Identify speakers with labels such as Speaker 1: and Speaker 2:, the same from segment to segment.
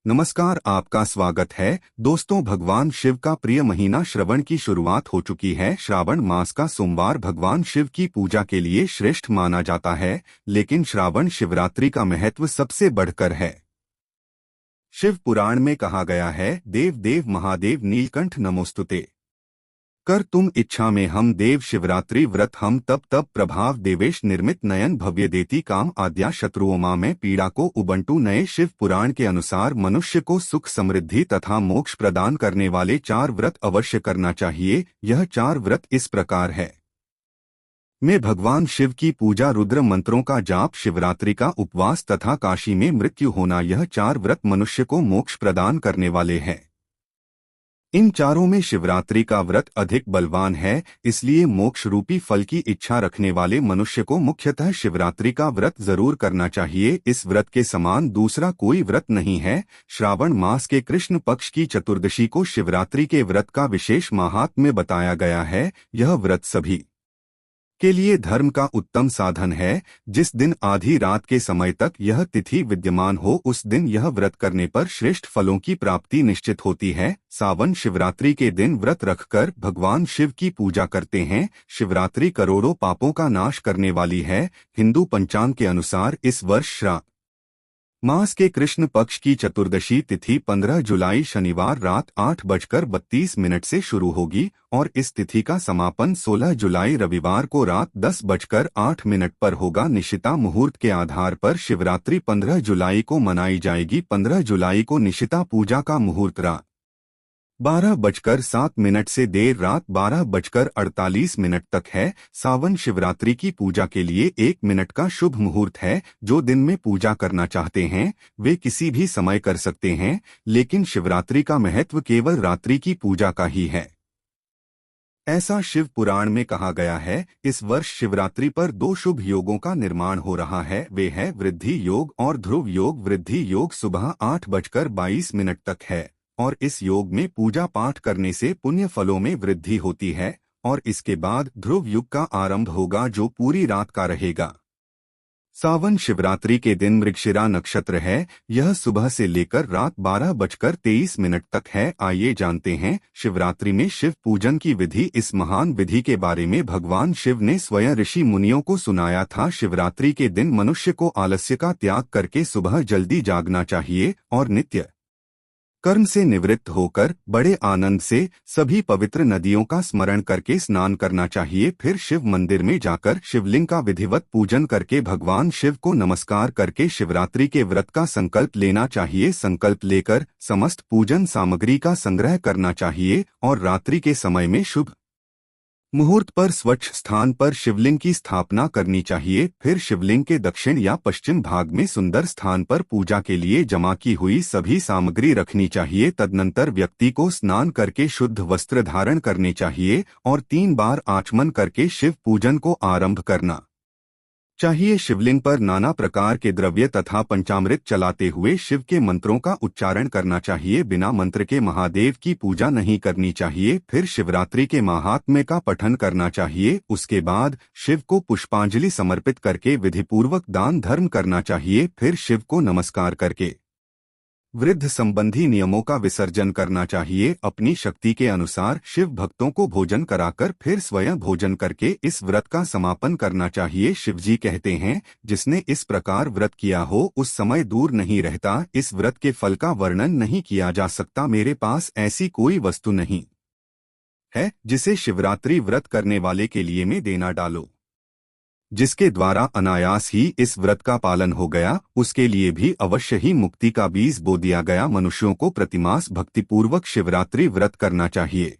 Speaker 1: नमस्कार, आपका स्वागत है। दोस्तों, भगवान शिव का प्रिय महीना श्रावण की शुरुआत हो चुकी है। श्रावण मास का सोमवार भगवान शिव की पूजा के लिए श्रेष्ठ माना जाता है, लेकिन श्रावण शिवरात्रि का महत्व सबसे बढ़कर है। शिव पुराण में कहा गया है, देव देव महादेव नीलकंठ नमोस्तुते। कर तुम इच्छा में हम देव शिवरात्रि व्रत हम तप तप प्रभाव देवेश निर्मित नयन भव्य देती काम आद्या शत्रुओं माँ में पीड़ा को उबंटू। नए शिव पुराण के अनुसार मनुष्य को सुख समृद्धि तथा मोक्ष प्रदान करने वाले 4 व्रत अवश्य करना चाहिए। यह 4 व्रत इस प्रकार है। में भगवान शिव की पूजा, रुद्र मंत्रों का जाप, शिवरात्रि का उपवास तथा काशी में मृत्यु होना। यह 4 व्रत मनुष्य को मोक्ष प्रदान करने वाले हैं। इन चारों में शिवरात्रि का व्रत अधिक बलवान है, इसलिए मोक्ष रूपी फल की इच्छा रखने वाले मनुष्य को मुख्यतः शिवरात्रि का व्रत जरूर करना चाहिए। इस व्रत के समान दूसरा कोई व्रत नहीं है। श्रावण मास के कृष्ण पक्ष की चतुर्दशी को शिवरात्रि के व्रत का विशेष माहात्म्य बताया गया है। यह व्रत सभी के लिए धर्म का उत्तम साधन है। जिस दिन आधी रात के समय तक यह तिथि विद्यमान हो, उस दिन यह व्रत करने पर श्रेष्ठ फलों की प्राप्ति निश्चित होती है। सावन शिवरात्रि के दिन व्रत रखकर भगवान शिव की पूजा करते हैं। शिवरात्रि करोड़ों पापों का नाश करने वाली है। हिंदू पंचांग के अनुसार इस वर्ष श्रावण मास के कृष्ण पक्ष की चतुर्दशी तिथि 15 जुलाई शनिवार रात 8:32 से शुरू होगी और इस तिथि का समापन 16 जुलाई रविवार को रात 10:08 पर होगा। निशिता मुहूर्त के आधार पर शिवरात्रि 15 जुलाई को मनाई जाएगी। 15 जुलाई को निशिता पूजा का मुहूर्त रात 12:07 से देर रात 12:48 तक है। सावन शिवरात्रि की पूजा के लिए 1 मिनट का शुभ मुहूर्त है। जो दिन में पूजा करना चाहते हैं वे किसी भी समय कर सकते हैं, लेकिन शिवरात्रि का महत्व केवल रात्रि की पूजा का ही है, ऐसा शिव पुराण में कहा गया है। इस वर्ष शिवरात्रि पर 2 शुभ योगों का निर्माण हो रहा है। वे हैं वृद्धि योग और ध्रुव योग। वृद्धि योग सुबह 8:22 तक है और इस योग में पूजा पाठ करने से पुण्य फलों में वृद्धि होती है और इसके बाद ध्रुव युग का आरंभ होगा, जो पूरी रात का रहेगा। सावन शिवरात्रि के दिन मृगशिरा नक्षत्र है। यह सुबह से लेकर रात 12:23 तक है। आइए जानते हैं शिवरात्रि में शिव पूजन की विधि। इस महान विधि के बारे में भगवान शिव ने स्वयं ऋषि मुनियों को सुनाया था। शिवरात्रि के दिन मनुष्य को आलस्य का त्याग करके सुबह जल्दी जागना चाहिए और नित्य कर्म से निवृत्त होकर बड़े आनंद से सभी पवित्र नदियों का स्मरण करके स्नान करना चाहिए। फिर शिव मंदिर में जाकर शिवलिंग का विधिवत पूजन करके भगवान शिव को नमस्कार करके शिवरात्रि के व्रत का संकल्प लेना चाहिए। संकल्प लेकर समस्त पूजन सामग्री का संग्रह करना चाहिए और रात्रि के समय में शुभ मुहूर्त पर स्वच्छ स्थान पर शिवलिंग की स्थापना करनी चाहिए। फिर शिवलिंग के दक्षिण या पश्चिम भाग में सुंदर स्थान पर पूजा के लिए जमा की हुई सभी सामग्री रखनी चाहिए। तदनंतर व्यक्ति को स्नान करके शुद्ध वस्त्र धारण करने चाहिए और 3 बार आचमन करके शिव पूजन को आरंभ करना चाहिए। शिवलिंग पर नाना प्रकार के द्रव्य तथा पंचामृत चलाते हुए शिव के मंत्रों का उच्चारण करना चाहिए। बिना मंत्र के महादेव की पूजा नहीं करनी चाहिए। फिर शिवरात्रि के महात्म्य का पठन करना चाहिए। उसके बाद शिव को पुष्पांजलि समर्पित करके विधिपूर्वक दान धर्म करना चाहिए। फिर शिव को नमस्कार करके वृद्ध संबंधी नियमों का विसर्जन करना चाहिए। अपनी शक्ति के अनुसार शिव भक्तों को भोजन कराकर फिर स्वयं भोजन करके इस व्रत का समापन करना चाहिए। शिवजी कहते हैं, जिसने इस प्रकार व्रत किया हो उस समय दूर नहीं रहता। इस व्रत के फल का वर्णन नहीं किया जा सकता। मेरे पास ऐसी कोई वस्तु नहीं है जिसे शिवरात्रि व्रत करने वाले के लिए में देना डालो, जिसके द्वारा अनायास ही इस व्रत का पालन हो गया, उसके लिए भी अवश्य ही मुक्ति का बीज बो दिया गया। मनुष्यों को प्रतिमास भक्तिपूर्वक शिवरात्रि व्रत करना चाहिए।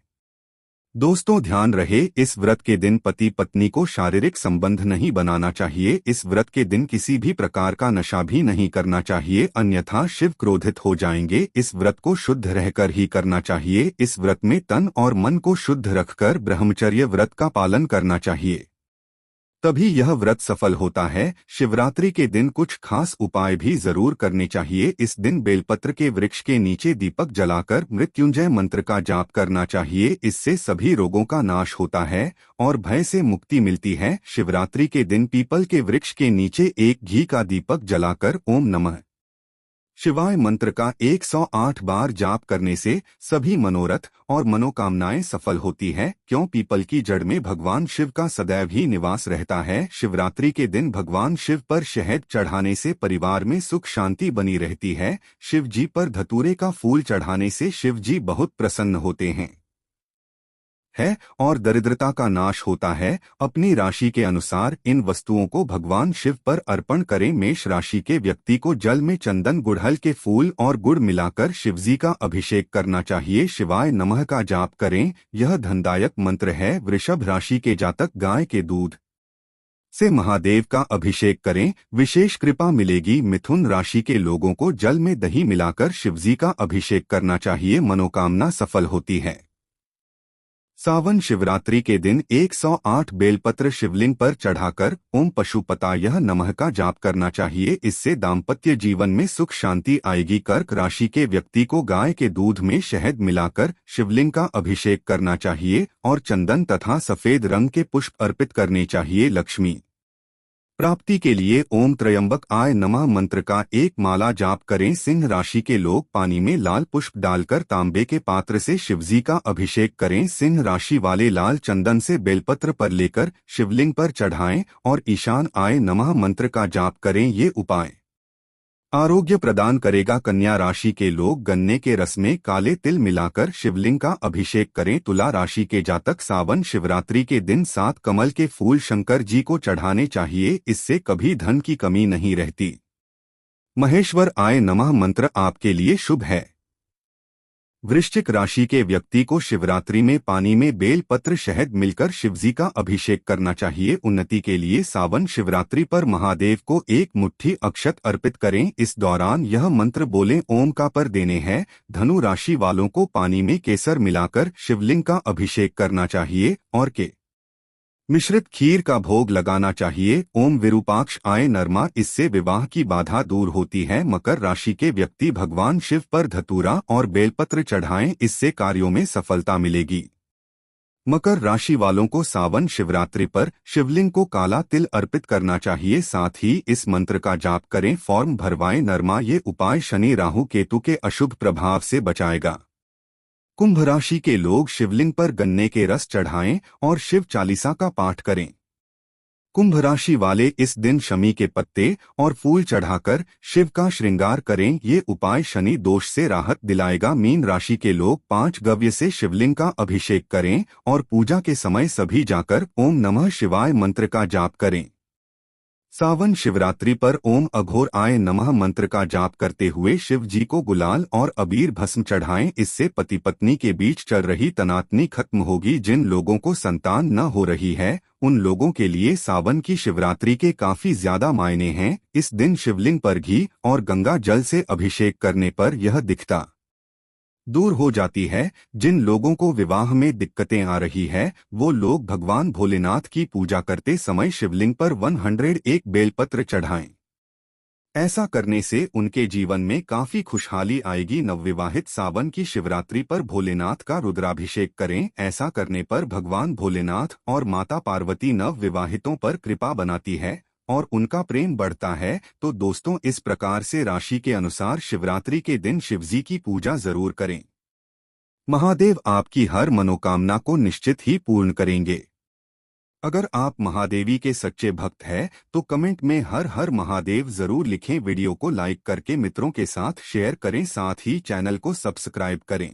Speaker 1: दोस्तों, ध्यान रहे, इस व्रत के दिन पति पत्नी को शारीरिक संबंध नहीं बनाना चाहिए। इस व्रत के दिन किसी भी प्रकार का नशा भी नहीं करना चाहिए, अन्यथा शिव क्रोधित हो जाएंगे। इस व्रत को शुद्ध रहकर ही करना चाहिए। इस व्रत में तन और मन को शुद्ध रखकर ब्रह्मचर्य व्रत का पालन करना चाहिए, तभी यह व्रत सफल होता है। शिवरात्रि के दिन कुछ खास उपाय भी जरूर करने चाहिए। इस दिन बेलपत्र के वृक्ष के नीचे दीपक जलाकर मृत्युंजय मंत्र का जाप करना चाहिए। इससे सभी रोगों का नाश होता है और भय से मुक्ति मिलती है। शिवरात्रि के दिन पीपल के वृक्ष के नीचे एक घी का दीपक जलाकर ओम नमः शिवाय मंत्र का 108 बार जाप करने से सभी मनोरथ और मनोकामनाएं सफल होती है, क्यों पीपल की जड़ में भगवान शिव का सदैव ही निवास रहता है। शिवरात्रि के दिन भगवान शिव पर शहद चढ़ाने से परिवार में सुख शांति बनी रहती है। शिव जी पर धतूरे का फूल चढ़ाने से शिव जी बहुत प्रसन्न होते हैं और दरिद्रता का नाश होता है। अपनी राशि के अनुसार इन वस्तुओं को भगवान शिव पर अर्पण करें। मेष राशि के व्यक्ति को जल में चंदन गुड़हल के फूल और गुड़ मिलाकर शिवजी का अभिषेक करना चाहिए। शिवाय नमः का जाप करें, यह धनदायक मंत्र है। वृषभ राशि के जातक गाय के दूध से महादेव का अभिषेक करें, विशेष कृपा मिलेगी। मिथुन राशि के लोगों को जल में दही मिलाकर शिवजी का अभिषेक करना चाहिए, मनोकामना सफल होती है। सावन शिवरात्रि के दिन 108 बेलपत्र शिवलिंग पर चढ़ाकर ओम पशुपताय नमः का जाप करना चाहिए, इससे दाम्पत्य जीवन में सुख शांति आएगी। कर्क राशि के व्यक्ति को गाय के दूध में शहद मिलाकर शिवलिंग का अभिषेक करना चाहिए और चंदन तथा सफेद रंग के पुष्प अर्पित करने चाहिए। लक्ष्मी प्राप्ति के लिए ओम त्रयंबक आय नमः मंत्र का एक माला जाप करें। सिंह राशि के लोग पानी में लाल पुष्प डालकर तांबे के पात्र से शिवजी का अभिषेक करें। सिंह राशि वाले लाल चंदन से बेलपत्र पर लेकर शिवलिंग पर चढ़ाएं और ईशान आय नमः मंत्र का जाप करें। ये उपाय आरोग्य प्रदान करेगा। कन्या राशि के लोग गन्ने के रस में काले तिल मिलाकर शिवलिंग का अभिषेक करें। तुला राशि के जातक सावन शिवरात्रि के दिन 7 कमल के फूल शंकर जी को चढ़ाने चाहिए, इससे कभी धन की कमी नहीं रहती। महेश्वर आय नमः मंत्र आपके लिए शुभ है। वृश्चिक राशि के व्यक्ति को शिवरात्रि में पानी में बेल पत्र शहद मिलकर शिवजी का अभिषेक करना चाहिए। उन्नति के लिए सावन शिवरात्रि पर महादेव को एक मुट्ठी अक्षत अर्पित करें। इस दौरान यह मंत्र बोलें, ओम का पर देने हैं। धनु राशि वालों को पानी में केसर मिलाकर शिवलिंग का अभिषेक करना चाहिए और के मिश्रित खीर का भोग लगाना चाहिए। ओम विरूपाक्ष आय नरमा, इससे विवाह की बाधा दूर होती है। मकर राशि के व्यक्ति भगवान शिव पर धतूरा और बेलपत्र चढ़ाएं, इससे कार्यों में सफलता मिलेगी। मकर राशि वालों को सावन शिवरात्रि पर शिवलिंग को काला तिल अर्पित करना चाहिए, साथ ही इस मंत्र का जाप करें। फॉर्म भरवाएं नरमा, ये उपाय शनि राहु केतु के अशुभ प्रभाव से बचाएगा। कुंभ राशि के लोग शिवलिंग पर गन्ने के रस चढ़ाएं और शिव चालीसा का पाठ करें। कुंभ राशि वाले इस दिन शमी के पत्ते और फूल चढ़ाकर शिव का श्रृंगार करें, ये उपाय शनि दोष से राहत दिलाएगा। मीन राशि के लोग 5 गव्य से शिवलिंग का अभिषेक करें और पूजा के समय सभी जाकर ओम नमः शिवाय मंत्र का जाप करें। सावन शिवरात्रि पर ओम अघोर आय नमः मंत्र का जाप करते हुए शिव जी को गुलाल और अबीर भस्म चढ़ाएं, इससे पति पत्नी के बीच चल रही तनातनी खत्म होगी। जिन लोगों को संतान न हो रही है उन लोगों के लिए सावन की शिवरात्रि के काफी ज्यादा मायने हैं। इस दिन शिवलिंग पर घी और गंगा जल से अभिषेक करने पर यह दिक्कत दूर हो जाती है। जिन लोगों को विवाह में दिक्कतें आ रही है वो लोग भगवान भोलेनाथ की पूजा करते समय शिवलिंग पर 101 बेलपत्र चढ़ाएं। ऐसा करने से उनके जीवन में काफी खुशहाली आएगी। नवविवाहित सावन की शिवरात्रि पर भोलेनाथ का रुद्राभिषेक करें। ऐसा करने पर भगवान भोलेनाथ और माता पार्वती नव विवाहितों पर कृपा बनाती है और उनका प्रेम बढ़ता है। तो दोस्तों, इस प्रकार से राशि के अनुसार शिवरात्रि के दिन शिवजी की पूजा जरूर करें। महादेव आपकी हर मनोकामना को निश्चित ही पूर्ण करेंगे। अगर आप महादेवी के सच्चे भक्त हैं तो कमेंट में हर हर महादेव जरूर लिखें। वीडियो को लाइक करके मित्रों के साथ शेयर करें, साथ ही चैनल को सब्सक्राइब करें।